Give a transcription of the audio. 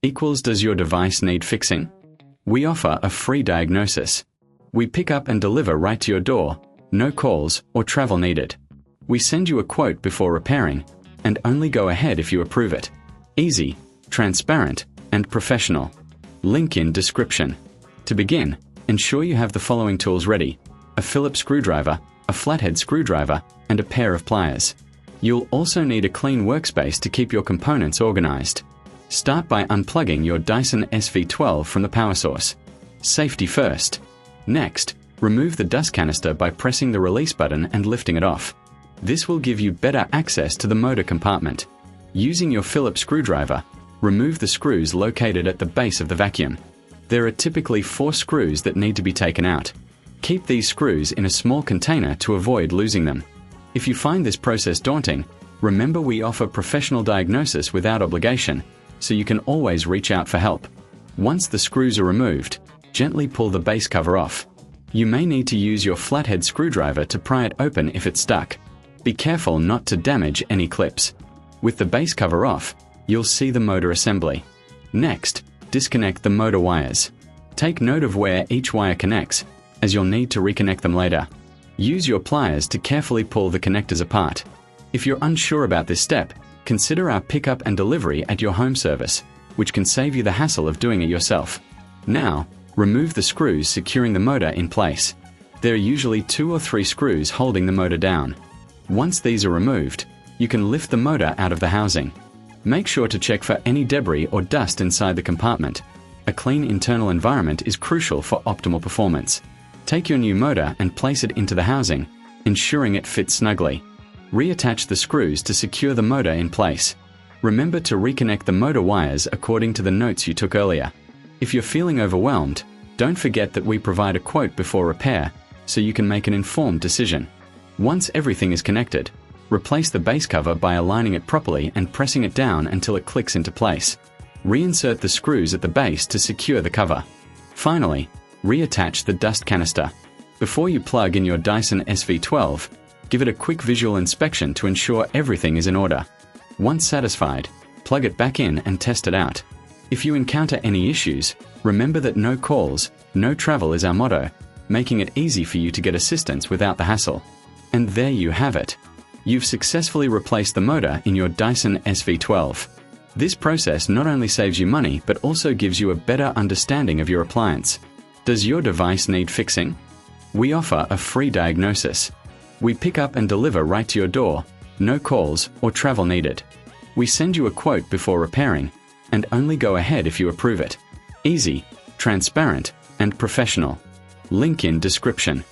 equals does your device need fixing? We offer a free diagnosis. We pick up and deliver right to your door, no calls or travel needed. We send you a quote before repairing, and only go ahead if you approve it. Easy, transparent, and professional. Link in description. To begin, ensure you have the following tools ready: a Phillips screwdriver, a flathead screwdriver, and a pair of pliers. You'll also need a clean workspace to keep your components organized. Start by unplugging your Dyson SV12 from the power source. Safety first. Next, remove the dust canister by pressing the release button and lifting it off. This will give you better access to the motor compartment. Using your Phillips screwdriver, remove the screws located at the base of the vacuum. There are typically 4 screws that need to be taken out. Keep these screws in a small container to avoid losing them. If you find this process daunting, remember we offer professional diagnosis without obligation, so you can always reach out for help. Once the screws are removed, gently pull the base cover off. You may need to use your flathead screwdriver to pry it open if it's stuck. Be careful not to damage any clips. With the base cover off, you'll see the motor assembly. Next, disconnect the motor wires. Take note of where each wire connects, as you'll need to reconnect them later. Use your pliers to carefully pull the connectors apart. If you're unsure about this step, consider our pickup and delivery at your home service, which can save you the hassle of doing it yourself. Now, remove the screws securing the motor in place. There are usually 2 or 3 screws holding the motor down. Once these are removed, you can lift the motor out of the housing. Make sure to check for any debris or dust inside the compartment. A clean internal environment is crucial for optimal performance. Take your new motor and place it into the housing, ensuring it fits snugly. Reattach the screws to secure the motor in place. Remember to reconnect the motor wires according to the notes you took earlier. If you're feeling overwhelmed, don't forget that we provide a quote before repair, so you can make an informed decision. Once everything is connected, replace the base cover by aligning it properly and pressing it down until it clicks into place. Reinsert the screws at the base to secure the cover. Finally, reattach the dust canister. Before you plug in your Dyson SV12, give it a quick visual inspection to ensure everything is in order. Once satisfied, plug it back in and test it out. If you encounter any issues, remember that no calls, no travel is our motto, making it easy for you to get assistance without the hassle. And there you have it. You've successfully replaced the motor in your Dyson SV12. This process not only saves you money, but also gives you a better understanding of your appliance. Does your device need fixing? We offer a free diagnosis. We pick up and deliver right to your door, no calls or travel needed. We send you a quote before repairing, and only go ahead if you approve it. Easy, transparent, and professional. Link in description.